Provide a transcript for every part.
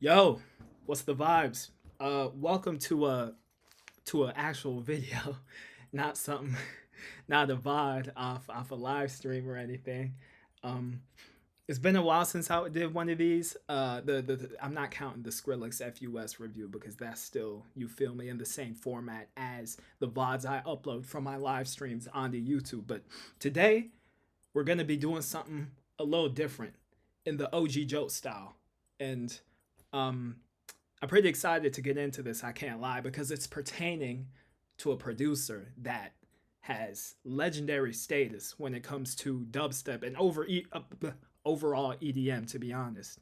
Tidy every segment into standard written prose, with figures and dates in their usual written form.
Yo, what's the vibes? Welcome to an actual video, not something, not a VOD off a live stream or anything. Um, it's been a while since I did one of these. I'm not counting the Skrillex FUS review because that's still, you feel me, in the same format as the VODs I upload from my live streams onto YouTube. But today we're gonna be doing something a little different in the OG Joe style, and um, I'm pretty excited to get into this. I can't lie because it's pertaining to a producer that has legendary status when it comes to dubstep and overall EDM, to be honest.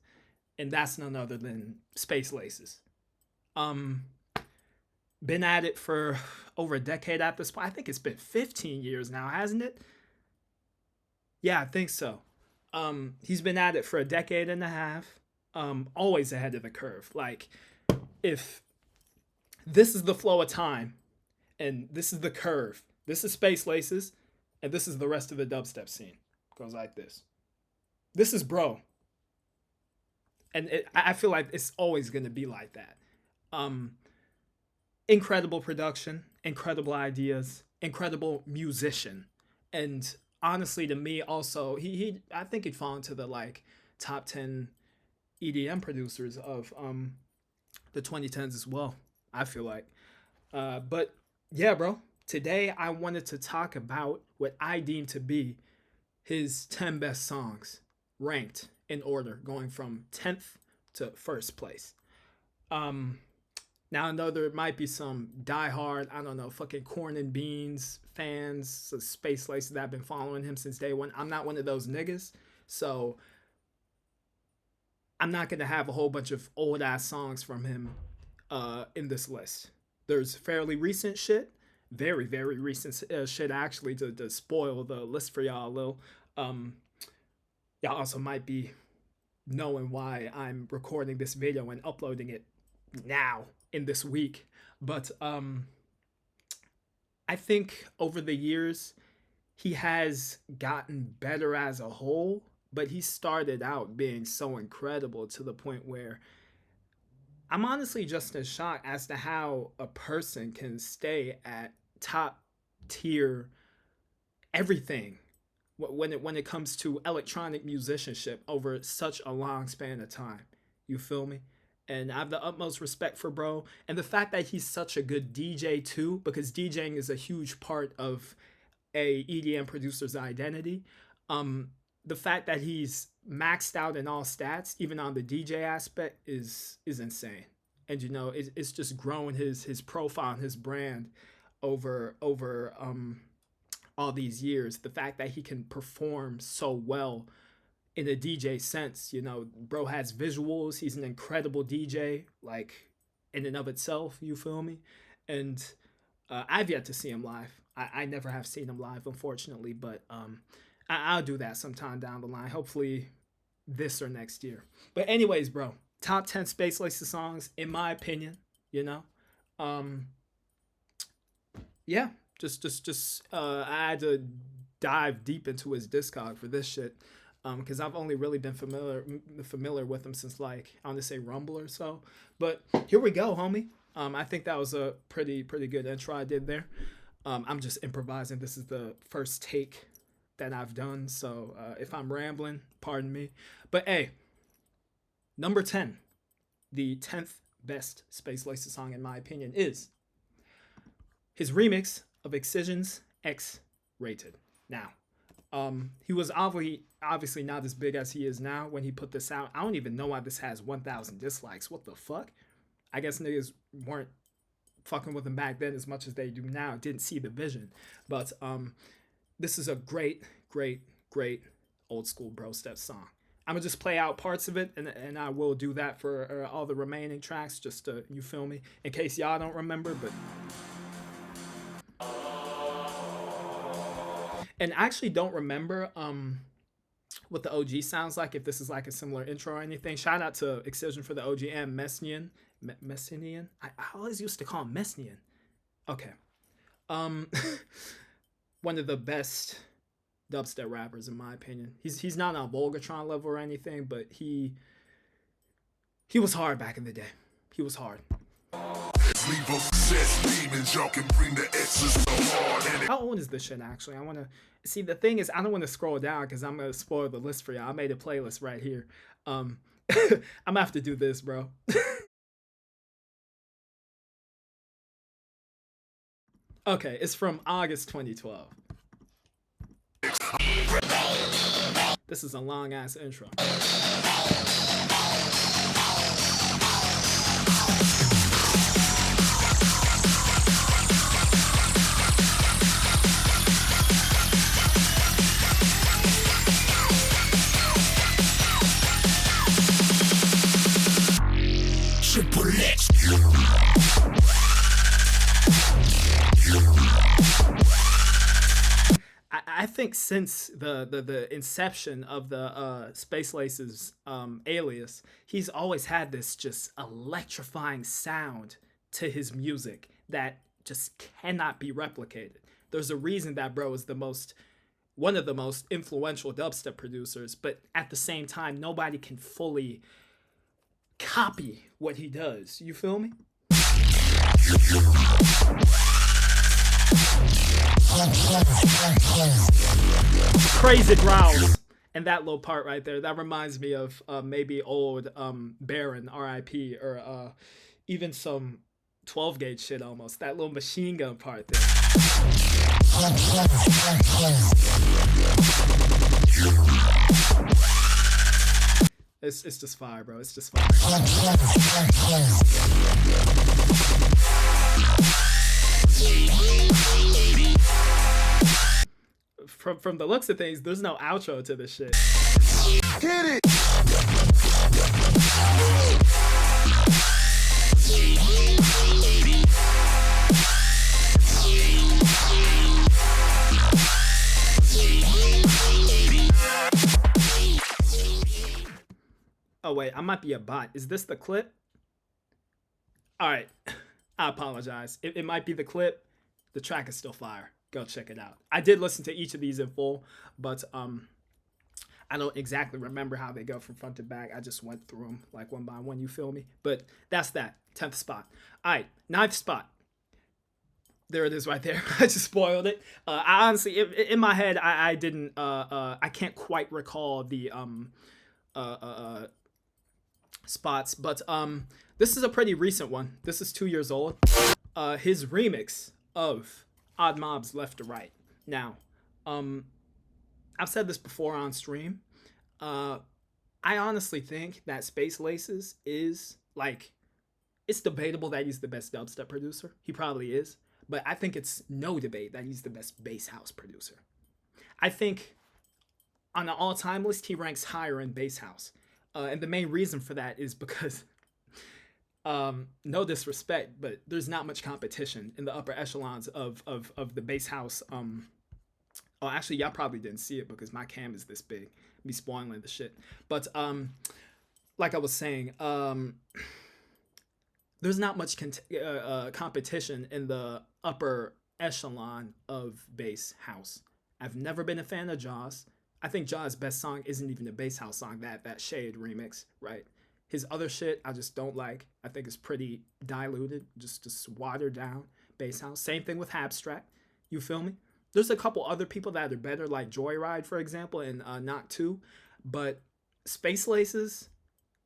And that's none other than Space Laces. Um, been at it for over a decade at this point. I think it's been 15 years now, hasn't it? Yeah, I think so. He's been at it for a decade and a half. Always ahead of the curve. Like, if this is the flow of time and this is the curve, this is Space Laces, and this is the rest of the dubstep scene. It goes like this. This is bro, and I feel like it's always gonna be like that. Um, Incredible production, incredible ideas, incredible musician, and honestly, to me, also he I think he'd fall into the like top 10 EDM producers of the 2010s as well. I feel like, but yeah, bro. Today I wanted to talk about what I deem to be his 10 best songs, ranked in order, going from 10th to first place. Um, Now I know there might be some diehard, I don't know, fucking corn and beans fans, space laces that have been following him since day one. I'm not one of those niggas, so I'm not gonna have a whole bunch of old ass songs from him in this list. There's fairly recent shit, very recent shit actually to spoil the list for y'all a little. Um, y'all also might be knowing why I'm recording this video and uploading it now in this week, but I think over the years he has gotten better as a whole. But he started out being so incredible to the point where I'm honestly just in shock as to how a person can stay at top tier everything when it comes to electronic musicianship over such a long span of time. You feel me? And I have the utmost respect for bro, and the fact that he's such a good DJ too, because DJing is a huge part of a EDM producer's identity. Um, the fact that he's maxed out in all stats, even on the DJ aspect, is insane. And it's just growing his profile and his brand over all these years. The fact that he can perform so well in a DJ sense, bro has visuals. He's an incredible DJ, like in and of itself. You feel me? And I've yet to see him live. I never have seen him live, unfortunately, but I'll do that sometime down the line. Hopefully, this or next year. But anyways, bro, top 10 Space Laces songs, in my opinion. You know, um, yeah, I had to dive deep into his discog for this shit. Because I've only really been familiar with him since like I want to say Rumble or so. But here we go, homie. I think that was a pretty good intro I did there. I'm just improvising. This is the first take that I've done, so if I'm rambling, pardon me. But hey, number 10, the 10th best Space Laces song in my opinion is his remix of Excision's X Rated. Now, he was obviously not as big as he is now when he put this out. I don't even know why this has 1,000 dislikes. What the fuck? I guess niggas weren't fucking with him back then as much as they do now. Didn't see the vision. But this is a great old school bro step song. I'm gonna just play out parts of it, and I will do that for all the remaining tracks, just to, you feel me, in case y'all don't remember. But and I actually don't remember what the OG sounds like, if this is like a similar intro or anything. Shout out to Excision for the OG and Messnian. Messinian? I always used to call him Messnian. Okay. Um, one of the best dubstep rappers in my opinion. He's not on Volgatron level or anything, but He was hard back in the day. He was hard. How old is this shit actually? I want to see. The thing is, I don't want to scroll down because I'm gonna spoil the list for y'all. I made a playlist right here. I'm gonna have to do this, bro. Okay, it's from August 2012. This is a long ass intro. I think since the inception of the Space Laces alias, he's always had this just electrifying sound to his music that just cannot be replicated. There's a reason that bro is one of the most influential dubstep producers, but at the same time, nobody can fully copy what he does. You feel me? Crazy growls. And that little part right there, that reminds me of maybe old Baron, R.I.P., or even some 12 gauge shit almost. That little machine gun part there. It's just fire, bro. It's just fire. From the looks of things, there's no outro to this shit. Hit it! Oh wait, I might be a bot. Is this the clip? Alright, I apologize. It might be the clip. The track is still fire. Go check it out. I did listen to each of these in full, but I don't exactly remember how they go from front to back. I just went through them like one by one, you feel me? But that's that. 10th spot. Alright, 9th spot. There it is right there. I just spoiled it. I honestly, in my head, I didn't, I can't quite recall the spots, but this is a pretty recent one. This is 2 years old. His remix of Odd Mob's Left to Right. Now, I've said this before on stream. I honestly think that Space Laces is like, it's debatable that he's the best dubstep producer. He probably is, but I think it's no debate that he's the best bass house producer. I think on an all-time list, he ranks higher in bass house. And the main reason for that is because, no disrespect, but there's not much competition in the upper echelons of the bass house. Oh, actually, y'all probably didn't see it because my cam is this big. Me spoiling the shit. But like I was saying, there's not much competition in the upper echelon of bass house. I've never been a fan of Jaws. I think Jaws' best song isn't even a bass house song, that Shade remix, right? His other shit I just don't like. I think it's pretty diluted, just watered down bass house. Same thing with Abstract. You feel me? There's a couple other people that are better, like Joyride, for example, and Not 2. But Space Laces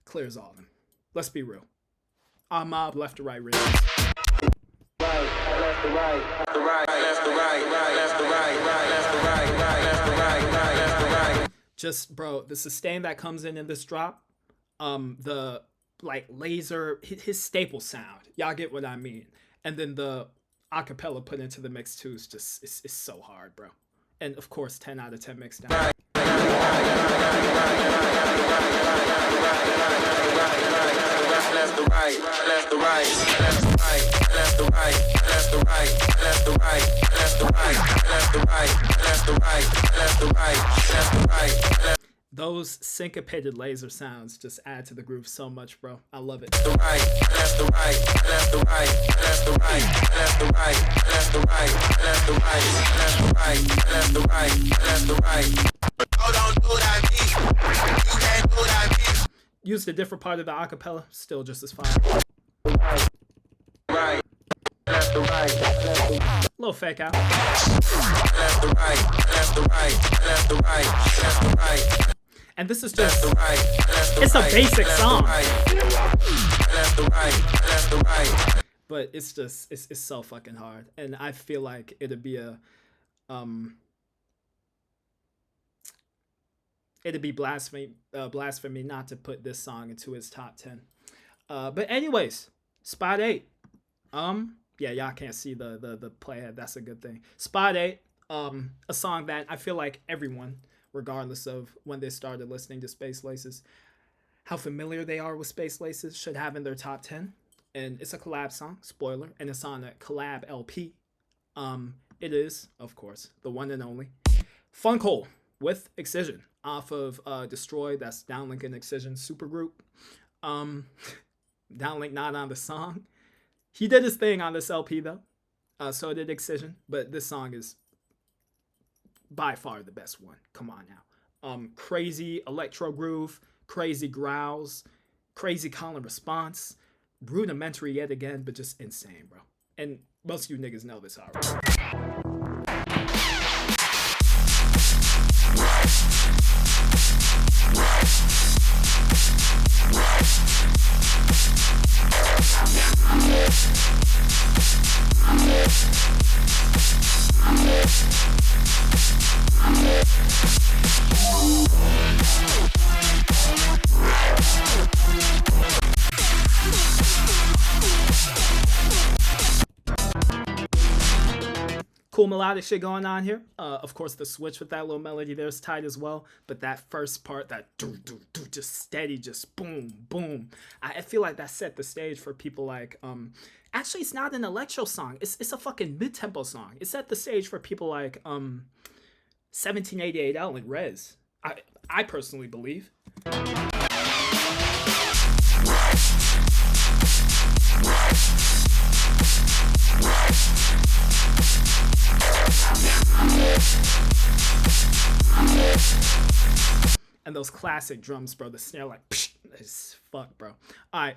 clears all of them. Let's be real. Our Mob Left to Right remix. Right, left to right, left to right, left to right, left to right, left to right, left to right, left to right. Just, bro, the sustain that comes in this drop, the like laser, his staple sound. Y'all get what I mean. And then the acapella put into the mix too is just, it's so hard, bro. And of course, 10 out of 10 mix down. Left to right, left to right, left to right, left to right, left to right, left to right, left to right, left to right, left to right, left to right, left to right. Those syncopated laser sounds just add to the groove so much, bro. I love it. Left to right, left to right, left to right, left to right, left to right, left to right, left to right, left to right, left to right, left to right. Oh, don't do that beat. You can't do that beat. used a different part of the acapella, still just as fire. Right, left to right, left to right. Little fake out. Left to right, left to right, left to right, left to right. And this is just, it's a basic song. Left to right, left to right. But it's just, it's so fucking hard. And I feel like it'd be blasphemy not to put this song into his top 10. But anyways, spot 8. Yeah, y'all can't see the playhead. That's a good thing. Spot 8. A song that I feel like everyone, regardless of when they started listening to Space Laces, how familiar they are with Space Laces, should have in their top 10. And it's a collab song, spoiler, and it's on a collab LP. It is, of course, the one and only Funk Hole with Excision off of Destroy. That's Downlink and Excision supergroup. Downlink not on the song. He did his thing on this LP though. So did Excision, but this song is by far the best one. Come on now. Crazy electro groove, crazy growls, crazy call and response, rudimentary yet again, but just insane, bro. And most of you niggas know this already. Cool melodic shit going on here. Of course, the switch with that little melody there is tight as well. But that first part, that do just steady, just boom, boom. I feel like that set the stage for people like actually, it's not an electro song. It's a fucking mid-tempo song. It set the stage for people like 1788L and Rez. I personally believe. And those classic drums, bro. The snare, like, psh, it's fuck, bro. All right,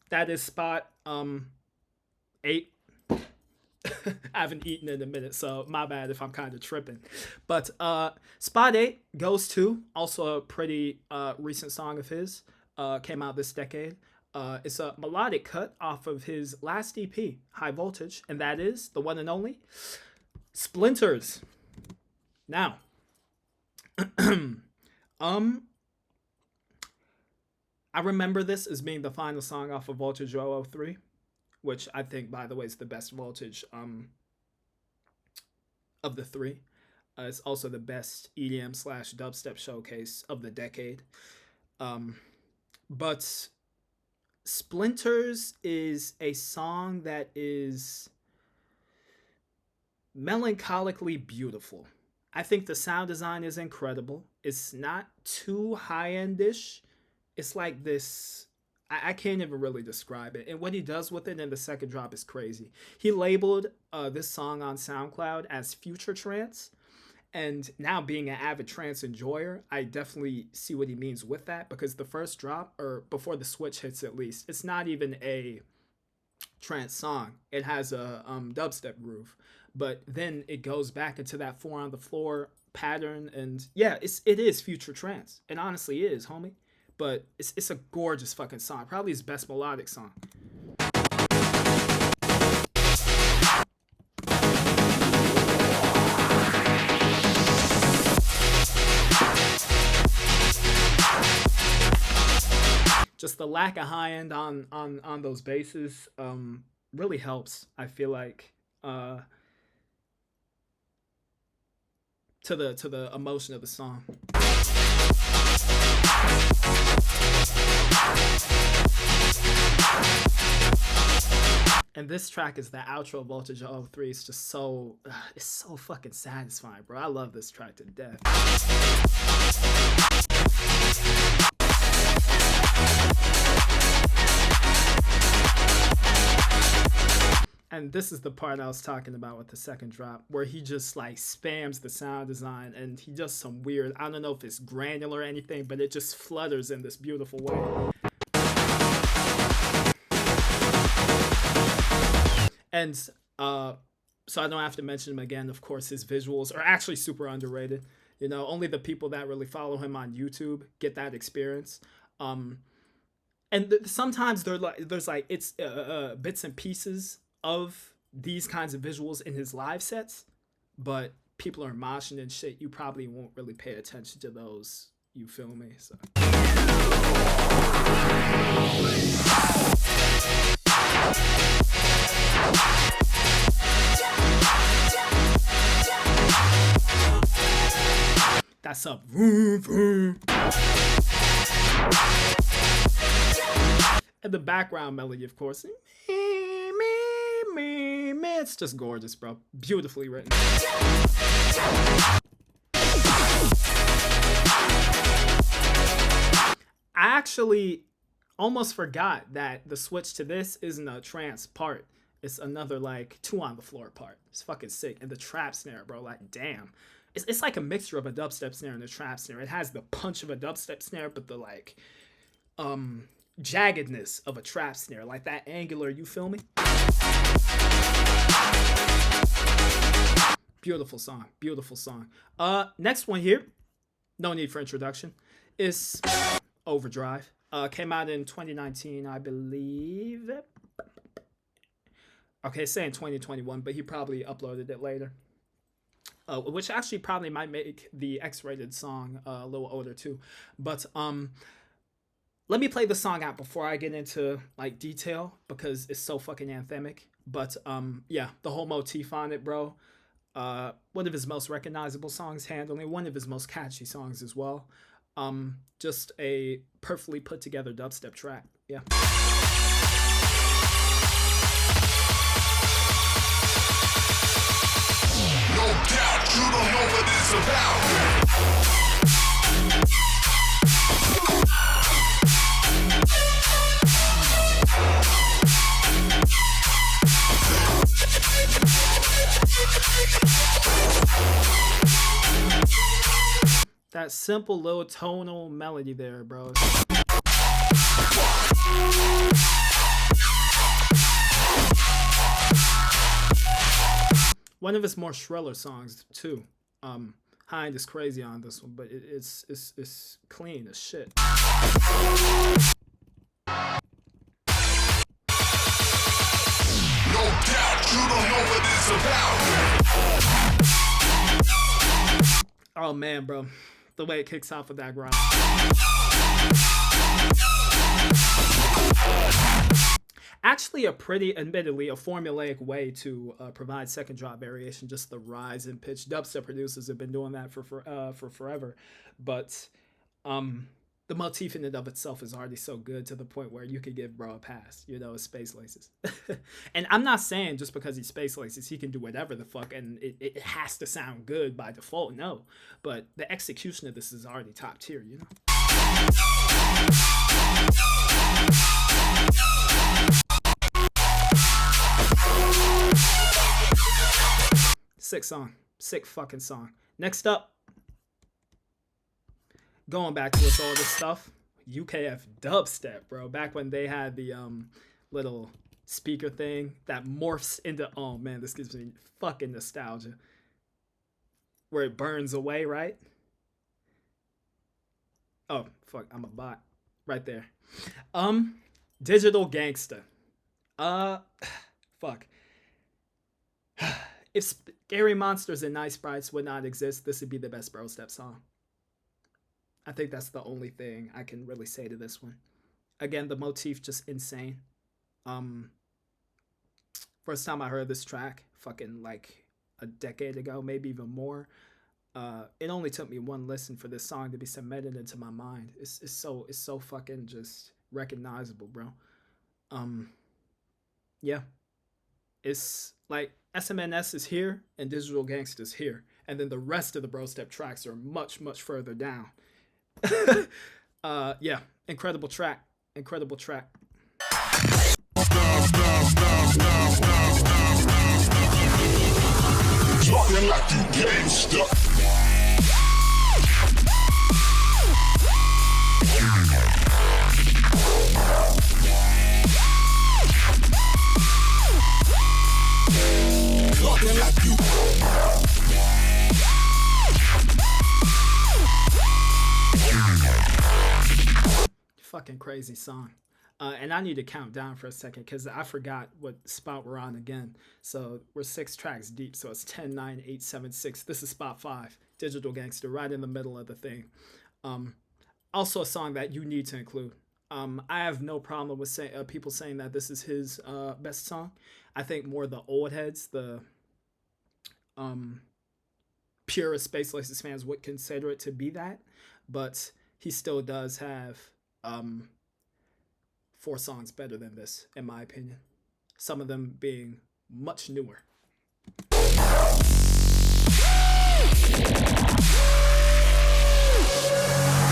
that is spot 8. I haven't eaten in a minute, so my bad if I'm kind of tripping. But spot 8 goes to also a pretty recent song of his. Came out this decade. It's a melodic cut off of his last EP, High Voltage, and that is the one and only Splinters. Now, I remember this as being the final song off of Voltage 003, which I think, by the way, is the best Voltage of the 3. It's also the best EDM / dubstep showcase of the decade. But Splinters is a song that is melancholically beautiful. I think the sound design is incredible. It's not too high-end-ish. It's like this, I can't even really describe it. And what he does with it in the second drop is crazy. He labeled this song on SoundCloud as Future Trance. And now being an avid trance enjoyer, I definitely see what he means with that. Because the first drop, or before the switch hits at least, it's not even a trance song. It has a dubstep groove. But then it goes back into that 4 on the floor pattern. And yeah, it is future trance. It honestly is, homie. But it's a gorgeous fucking song. Probably his best melodic song. Just the lack of high end on those basses really helps, I feel like, to the emotion of the song. And this track is the outro Voltage 03. It's just so, it's so fucking satisfying, bro. I love this track to death. And And this is the part I was talking about with the second drop, where he just like spams the sound design and he does some weird, I don't know if it's granular or anything, but it just flutters in this beautiful way. And so I don't have to mention him again. Of course, his visuals are actually super underrated. You know, only the people that really follow him on YouTube get that experience. And sometimes there's like it's bits and pieces of these kinds of visuals in his live sets, but people are moshing and shit. You probably won't really pay attention to those. You feel me? So. That's up. Vroom, vroom. And the background melody, of course. It's just gorgeous, bro. Beautifully written. I actually almost forgot that the switch to this isn't a trance part. It's another like 2 on the floor part. It's fucking sick. And the trap snare, bro, like damn. It's like a mixture of a dubstep snare and a trap snare. It has the punch of a dubstep snare, but the like jaggedness of a trap snare, like that angular, you feel me? Beautiful song, beautiful song. Next one here, no need for introduction, is Overdrive. Came out in 2019, I believe. Okay, saying 2021, but he probably uploaded it later. Which actually probably might make the X-rated song a little older too. But let me play the song out before I get into like detail because it's so fucking anthemic. But yeah, the whole motif on it, bro. One of his most recognizable songs, handling one of his most catchy songs as well. Just a perfectly put together dubstep track. Yeah. No doubt, you don't know what it's about. That simple little tonal melody there, bro. One of his more shriller songs too. Hind is crazy on this one, but it's clean as shit. No doubt, you don't know what it's about. Oh man, bro, the way it kicks off with that ground. Actually, admittedly, a formulaic way to provide second drop variation, just the rise in pitch. Dubstep producers have been doing that for forever, but the motif in and of itself is already so good to the point where you could give bro a pass. You know, it's Space Laces. And I'm not saying just because he's Space Laces, he can do whatever the fuck, and it has to sound good by default. No, but the execution of this is already top tier, you know? Sick song. Sick fucking song. Next up, going back to this all this stuff, UKF dubstep, bro. Back when they had the little speaker thing that morphs into, oh man, this gives me fucking nostalgia. Where it burns away, right? Oh, fuck, I'm a bot. Right there. Digital Gangsta. Fuck. If Scary Monsters and Nice Sprites would not exist, this would be the best bro step song. I think that's the only thing I can really say to this one. Again, the motif just insane. First time I heard this track, fucking like a decade ago, maybe even more. It only took me one listen for this song to be cemented into my mind. It's so fucking just recognizable, bro. Yeah. It's like SMNS is here and Digital Gangsta's here. And then the rest of the bro step tracks are much, much further down. Yeah, incredible track. Incredible track. Talking like you gangsta. Talking like you. Fucking crazy song. And I need to count down for a second because I forgot what spot we're on again. So we're 6 tracks deep. So it's 10, 9, 8, 7, 6. This is spot 5. Digital Gangster, right in the middle of the thing. Also a song that you need to include. I have no problem with people saying that this is his best song. I think more the old heads, the purest Space Laces fans would consider it to be that. But he still does have 4 songs better than this, in my opinion. Some of them being much newer.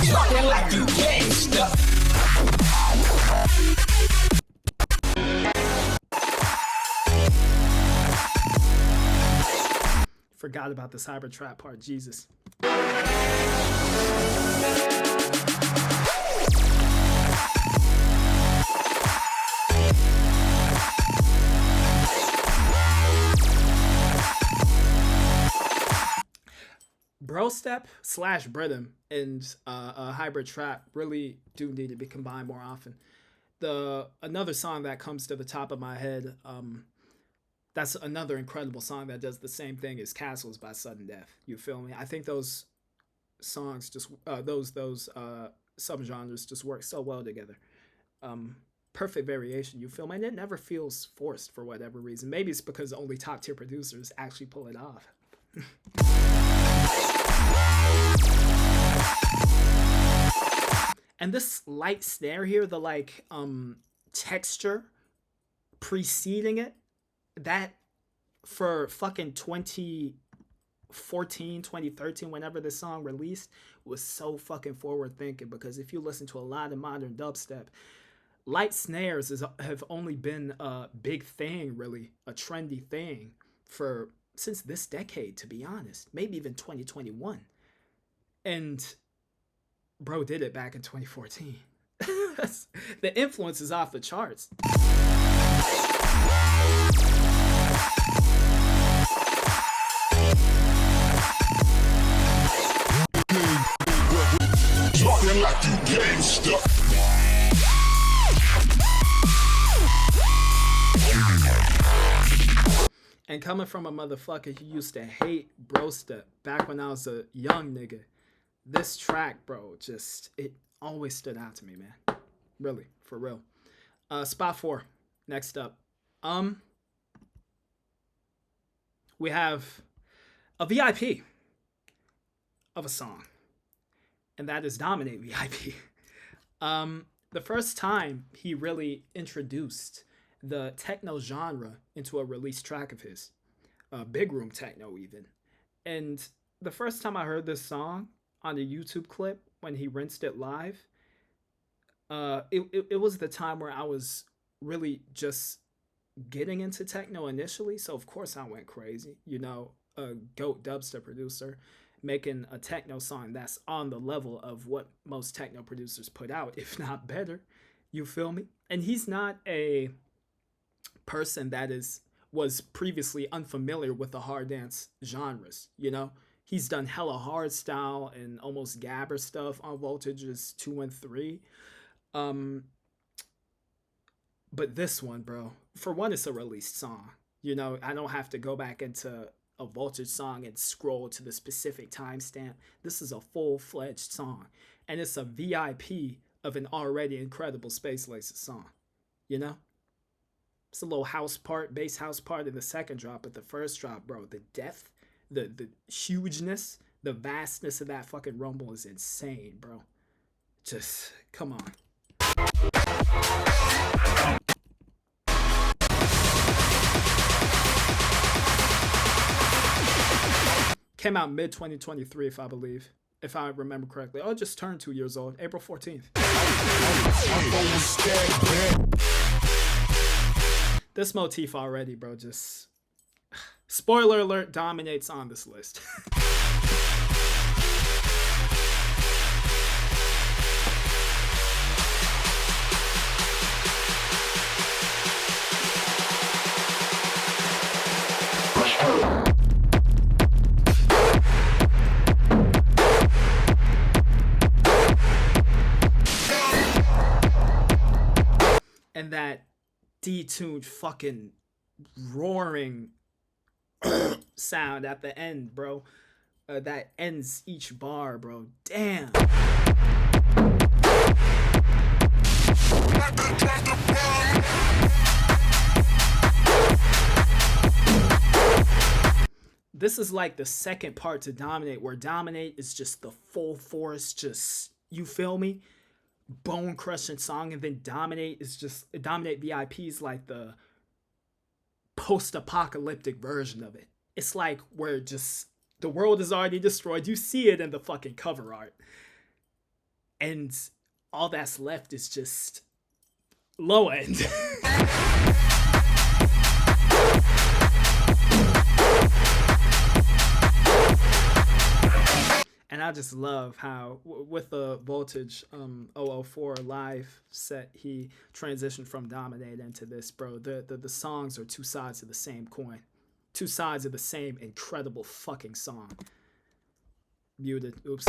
Talking like you gangsta. Forgot about the cyber trap part, Jesus. Bro step / Bridom and a hybrid trap really do need to be combined more often. Another song that comes to the top of my head, that's another incredible song that does the same thing as Castles by Sudden Death. You feel me? I think those songs just those subgenres just work so well together. Perfect variation, you feel me? And it never feels forced for whatever reason. Maybe it's because only top tier producers actually pull it off. And this light snare here, the like texture preceding it, that for fucking 2014, 2013, whenever this song released, was so fucking forward thinking. Because if you listen to a lot of modern dubstep, light snares have only been a big thing, really, a trendy thing since this decade, to be honest. Maybe even 2021. And bro did it back in 2014. The influence is off the charts. Talking like you gangsta. And coming from a motherfucker who used to hate bro step back when I was a young nigga, this track, bro, it always stood out to me, man. Really, for real. Spot 4, next up. We have a VIP of a song, and that is Dominate VIP. The first time he really introduced the techno genre into a released track of his, big room techno even. And the first time I heard this song on a YouTube clip when he rinsed it live, it was the time where I was really just getting into techno initially. So of course I went crazy, you know, a GOAT dubstep producer making a techno song that's on the level of what most techno producers put out, if not better. You feel me? And he's not a person that was previously unfamiliar with the hard dance genres, you know? He's done hella hard style and almost gabber stuff on Voltages 2 and 3. But this one, bro, for one, it's a released song. You know, I don't have to go back into a Voltage song and scroll to the specific timestamp. This is a full-fledged song. And it's a VIP of an already incredible Space Laces song. You know? It's a little house part, bass house part in the second drop, but the first drop, bro, the depth, the hugeness, the vastness of that fucking rumble is insane, bro. Just, come on. Came out mid-2023, if I remember correctly. Oh, it just turned 2 years old, April 14th. This motif already, bro, just Spoiler alert, dominates on this list. And that detuned fucking roaring sound at the end, bro. That ends each bar, bro. Damn. This is like the second part to Dominate, where Dominate is just the full force, just, you feel me? Bone crushing song, and then Dominate is just, Dominate VIP is like the post-apocalyptic version of it. It's like where just the world is already destroyed. You see it in the fucking cover art, and all that's left is just low end. And I just love how, with the Voltage 004 live set, he transitioned from Dominate into this, bro. The songs are two sides of the same coin. Two sides of the same incredible fucking song. Muted. Oops.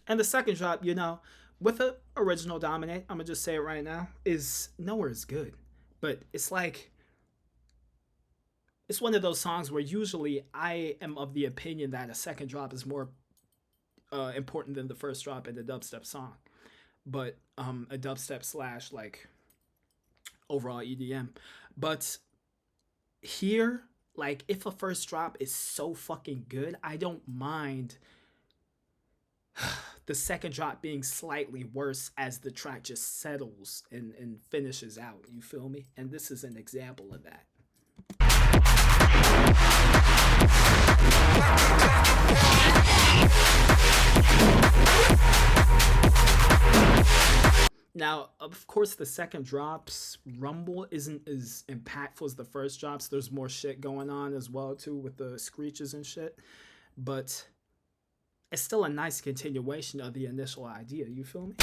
And the second drop, you know, with the original Dominate, I'm gonna just say it right now, is nowhere as good. But it's like, it's one of those songs where usually I am of the opinion that a second drop is more important than the first drop in a dubstep song. But a dubstep slash like overall EDM. But here, like, if a first drop is so fucking good, I don't mind the second drop being slightly worse as the track just settles and finishes out. You feel me? And this is an example of that. Now, of course, the second drop's rumble isn't as impactful as the first drops. There's more shit going on as well, too, with the screeches and shit. But it's still a nice continuation of the initial idea. You feel me?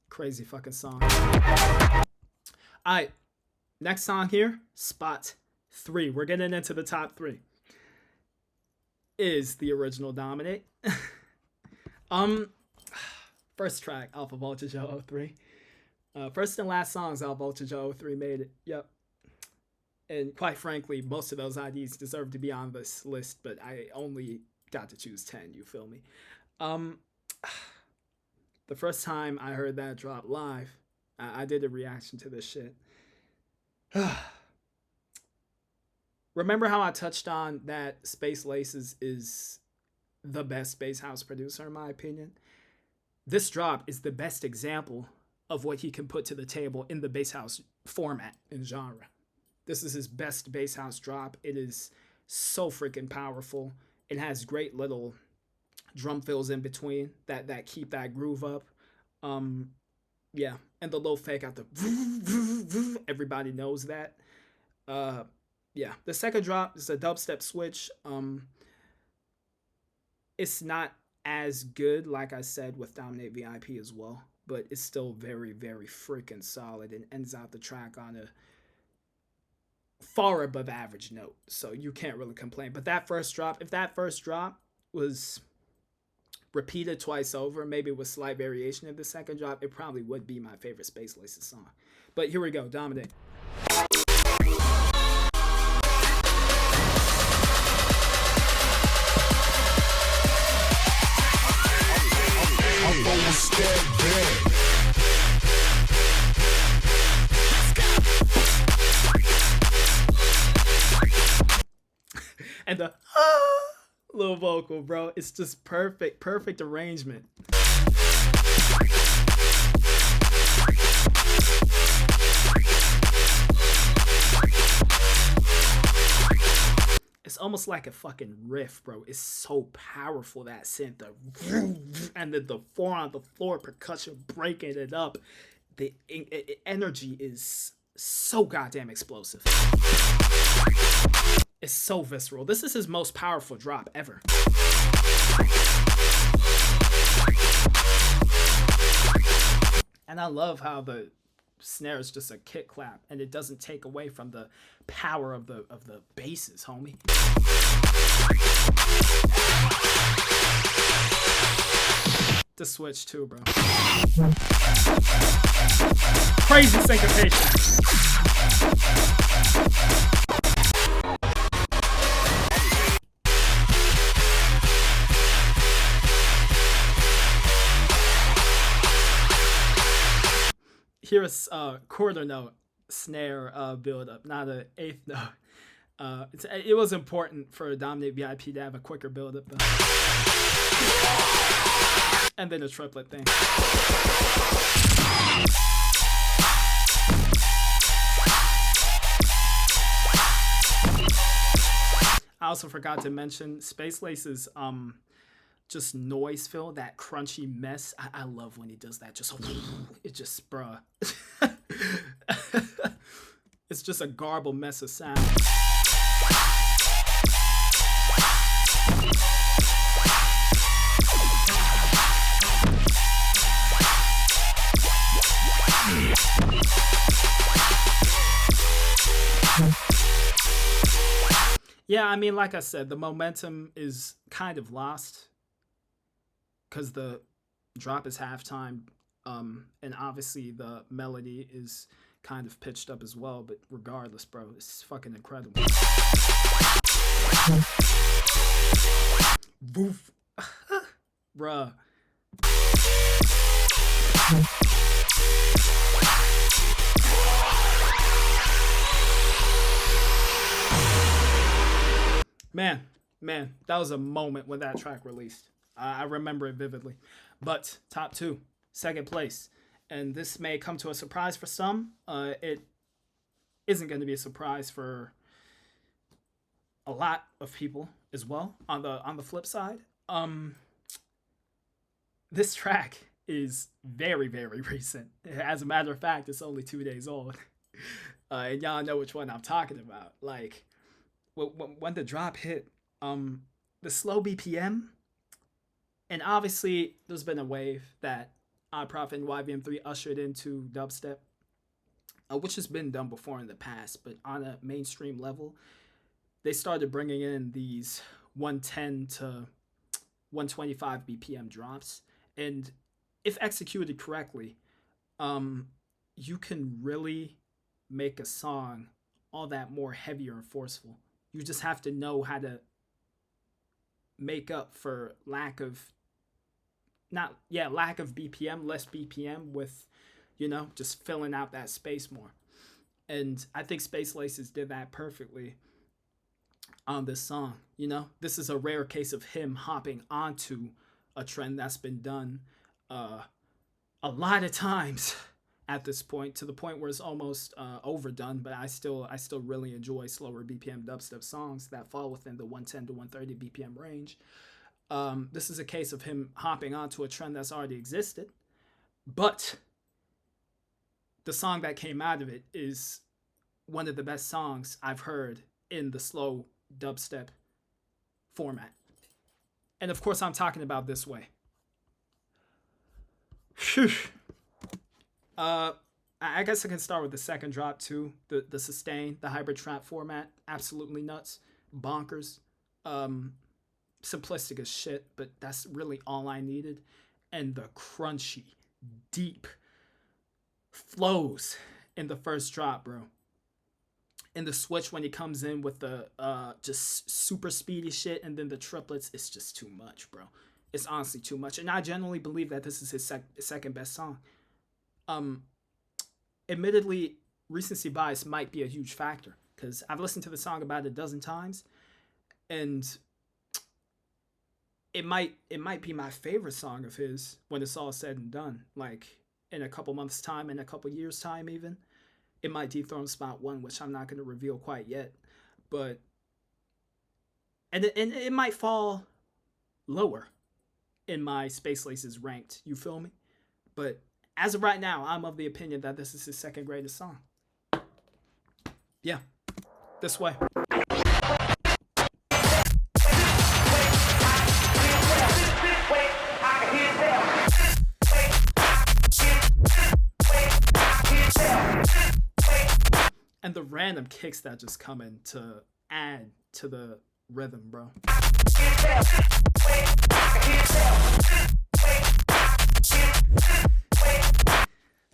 Crazy fucking song. Alright, next song here, spot 3. We're getting into the top 3. Is the original Dominate. First track, Alpha Voltage 003. First and last songs, Alpha Voltage 003 made it. Yep. And quite frankly, most of those IDs deserve to be on this list, but I only got to choose 10, you feel me? The first time I heard that drop live, I did a reaction to this shit. Remember how I touched on that Space Laces is the best bass house producer, in my opinion? This drop is the best example of what he can put to the table in the bass house format and genre. This is his best bass house drop. It is so freaking powerful. It has great little drum fills in between that keep that groove up. Yeah, and the low fake out the everybody knows that. Yeah, the second drop is a dubstep switch. It's not as good, like I said, with Dominate VIP as well, but it's still very, very freaking solid and ends out the track on a far above average note. So you can't really complain. But that first drop, if that first drop was repeated twice over, maybe with slight variation of the second drop, it probably would be my favorite Space Laces song. But here we go, Dominate. And the little vocal, bro, it's just perfect arrangement. It's almost like a fucking riff, bro. It's so powerful, that synth, and then the four on the floor percussion breaking it up. The energy is so goddamn explosive. It's so visceral. This is his most powerful drop ever. And I love how the snare is just a kick clap, and it doesn't take away from the power of the basses, homie. The switch too, bro. Crazy syncopation. Here's a quarter note snare build up, not an eighth note. It was important for Dominate VIP to have a quicker build up though. And then a triplet thing. I also forgot to mention Space Lace's just noise fill, that crunchy mess. I love when he does that. Just it just bruh. It's just a garbled mess of sound. Yeah, I mean, like I said, the momentum is kind of lost because the drop is halftime, and obviously the melody is kind of pitched up as well. But regardless, bro, it's fucking incredible. Woof, bruh. Man, that was a moment when that track released. I remember it vividly. But top two, second place. And this may come to a surprise for some. It isn't going to be a surprise for a lot of people as well. On the flip side, this track is very, very recent. As a matter of fact, it's only 2 days old. And y'all know which one I'm talking about. Like, when the drop hit, the slow BPM, and obviously there's been a wave that iProf and YVM3 ushered into dubstep, which has been done before in the past, but on a mainstream level, they started bringing in these 110 to 125 BPM drops, and if executed correctly, you can really make a song all that more heavier and forceful. You just have to know how to make up for lack of BPM, less BPM with, just filling out that space more. And I think Space Laces did that perfectly on this song. This is a rare case of him hopping onto a trend that's been done a lot of times at this point, to the point where it's almost overdone, but I still really enjoy slower BPM dubstep songs that fall within the 110 to 130 BPM range. This is a case of him hopping onto a trend that's already existed, but the song that came out of it is one of the best songs I've heard in the slow dubstep format. And of course, I'm talking about This Way. Phew. I guess I can start with the second drop too. The sustain, the hybrid trap format, absolutely nuts, bonkers, simplistic as shit, but that's really all I needed. And the crunchy, deep flows in the first drop, bro. And the switch when he comes in with the just super speedy shit, and then the triplets, it's just too much, bro. It's honestly too much, and I genuinely believe that this is his second best song. Admittedly, recency bias might be a huge factor because I've listened to the song about a dozen times, and it might be my favorite song of his when it's all said and done. Like in a couple months' time, in a couple years' time, even it might dethrone Spot 1, which I'm not going to reveal quite yet. But and it might fall lower in my Space Laces ranked. You feel me? But as of right now, I'm of the opinion that this is his second greatest song. Yeah, this way. And the random kicks that just come in to add to the rhythm, bro.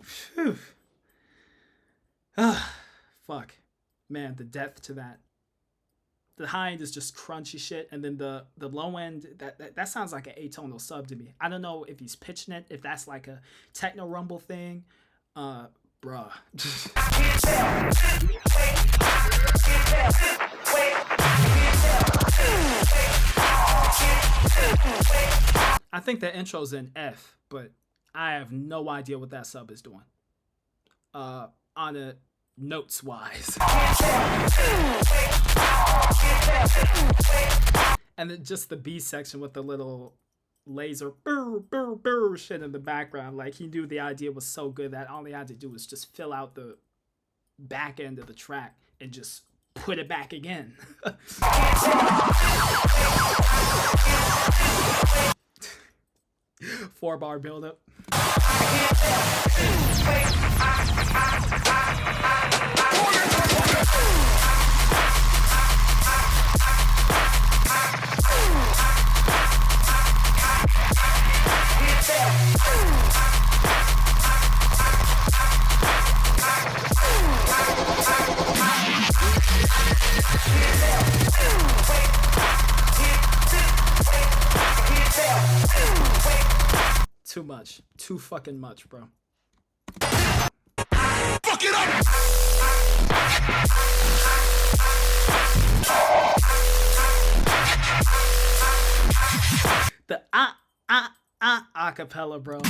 Phew. Fuck. Man, the depth to that. The high end is just crunchy shit, and then the low end, that sounds like an atonal sub to me. I don't know if he's pitching it, if that's like a techno rumble thing. Bruh. I think the intro's in F, but I have no idea what that sub is doing. On a notes wise. And then just the B section with the little laser shit in the background. Like, he knew the idea was so good that all he had to do was just fill out the back end of the track and just put it back again. 4-bar buildup. Too much. Too fucking much, bro. Fuck it up! The acapella, bro.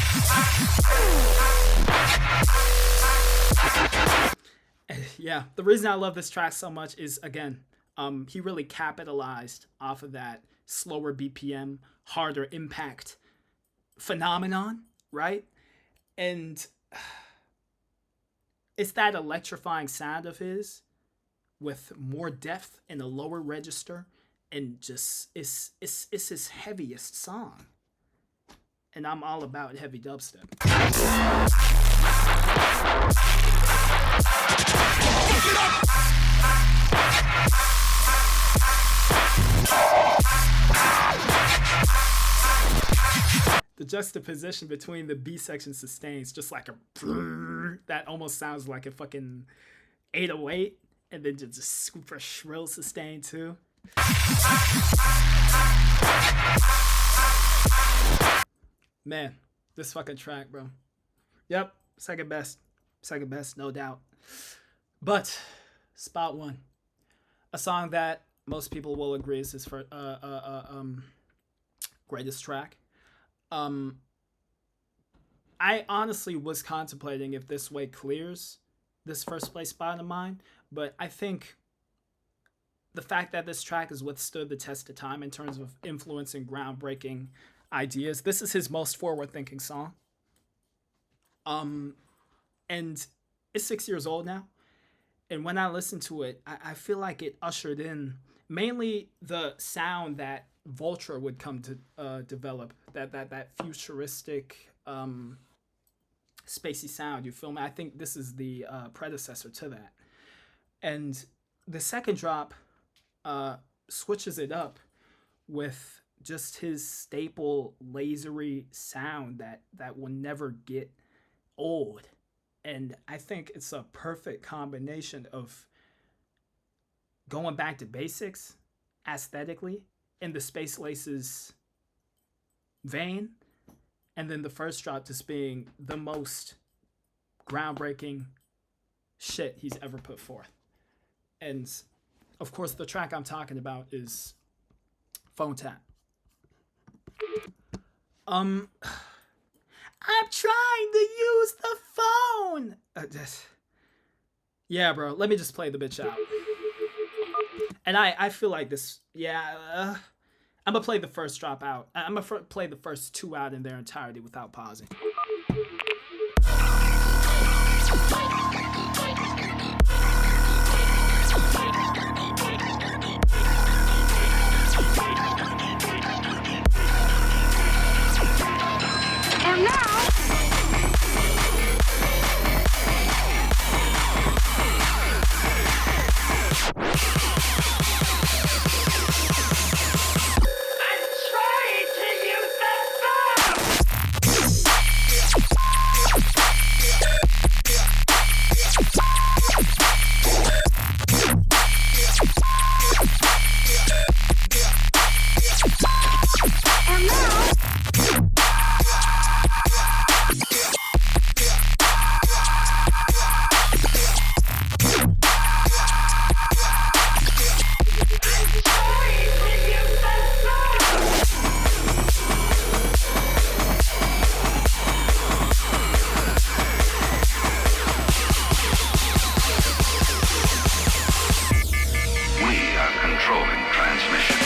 Yeah, the reason I love this track so much is, again, he really capitalized off of that slower BPM, harder impact phenomenon, right? And it's that electrifying sound of his with more depth in a lower register, and just it's his heaviest song. And I'm all about heavy dubstep. The juxtaposition between the B section sustains, just like a that almost sounds like a fucking 808, and then just super shrill sustain too. Man, this fucking track, bro. Yep, second best, no doubt. But spot one, a song that most people will agree is his first, greatest track. I honestly was contemplating if This Way clears this first place spot of mine, but I think the fact that this track has withstood the test of time in terms of influencing groundbreaking ideas, this is his most forward-thinking song. And it's 6 years old now, and when I listen to it, I feel like it ushered in mainly the sound that Vulture would come to develop, that futuristic spacey sound. You feel me? I think this is the predecessor to that. And the second drop switches it up with just his staple lasery sound that will never get old. And I think it's a perfect combination of going back to basics aesthetically in the Space Laces vein, and then the first drop just being the most groundbreaking shit he's ever put forth. And of course, the track I'm talking about is Phone Tap. I'm trying to use the phone. Yeah, bro. Let me just play the bitch out. And I feel like this. Yeah, I'm gonna play the first drop out. I'm gonna play the first two out in their entirety without pausing. And now, We are controlling transmission.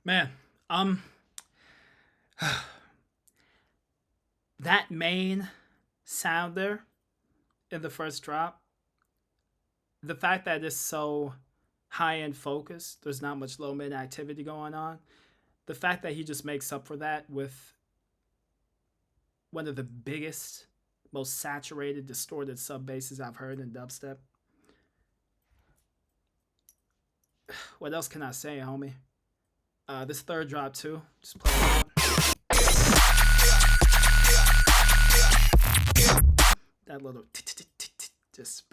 Man, that main sound there in the first drop, the fact that it's so high end focused, there's not much low mid activity going on. The fact that he just makes up for that with one of the biggest, most saturated, distorted sub basses I've heard in dubstep. What else can I say, homie? This third drop too. Just play it out. That little just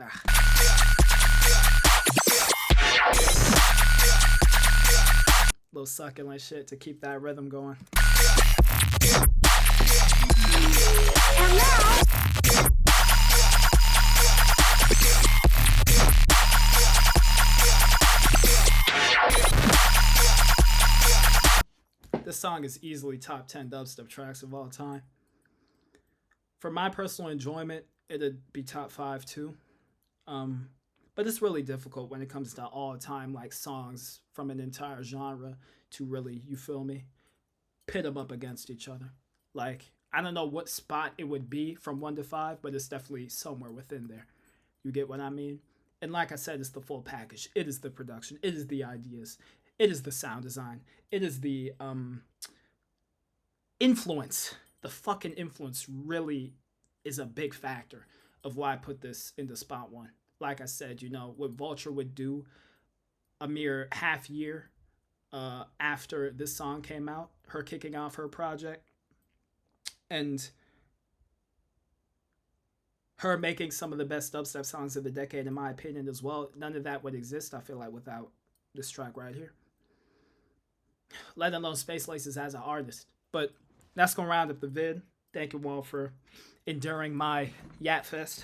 little succulent shit to keep that rhythm going. and now, This song is easily top 10 dubstep tracks of all time. For my personal enjoyment, it'd be top 5 too. But it's really difficult when it comes to all time like songs from an entire genre to really, you feel me, pit them up against each other. Like, I don't know what spot it would be from 1 to 5, but it's definitely somewhere within there. You get what I mean? And like I said, it's the full package. It is the production. It is the ideas. It is the sound design. It is the influence. The fucking influence really is a big factor of why I put this into spot 1. Like I said, you know, what Vulture would do a mere half year after this song came out, her kicking off her project, and her making some of the best dubstep songs of the decade, in my opinion, as well. None of that would exist, I feel like, without this track right here. Let alone Space Laces as an artist. But that's going to round up the vid. Thank you all for enduring my Yat Fest.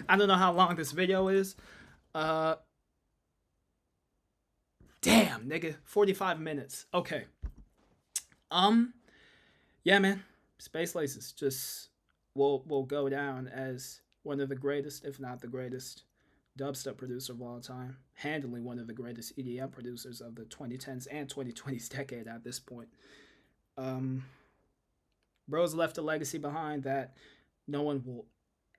I don't know how long this video is. Damn, nigga. 45 minutes. Okay. Yeah, man. Space Laces just will go down as one of the greatest, if not the greatest, dubstep producer of all time, handling one of the greatest EDM producers of the 2010s and 2020s decade at this point. Bro's left a legacy behind that no one will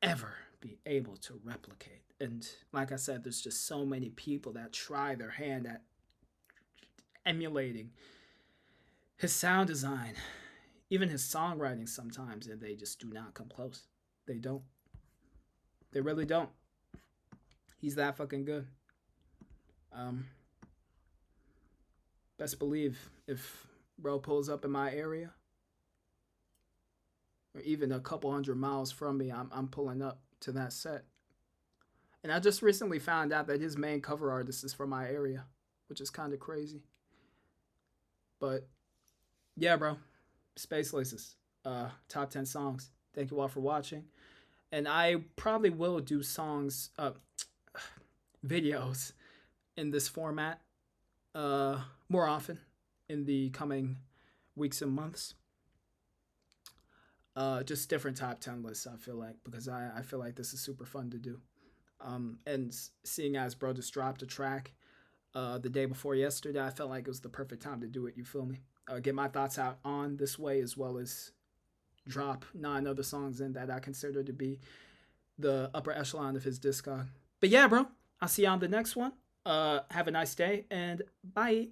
ever be able to replicate. And like I said, there's just so many people that try their hand at emulating his sound design, even his songwriting sometimes, and they just do not come close. They don't. They really don't. He's that fucking good. Best believe if bro pulls up in my area, or even a couple 100 miles from me, I'm pulling up to that set. And I just recently found out that his main cover artist is from my area, which is kind of crazy. But yeah, bro, Space Laces, top 10 songs. Thank you all for watching, and I probably will do videos in this format more often in the coming weeks and months. Just different top 10 lists, I feel like, because I feel like this is super fun to do. And seeing as bro just dropped a track the day before yesterday, I felt like it was the perfect time to do it, you feel me? Get my thoughts out on this way, as well as drop 9 other songs in that I consider to be the upper echelon of his discog. But yeah, bro, I'll see you on the next one. Have a nice day, and bye.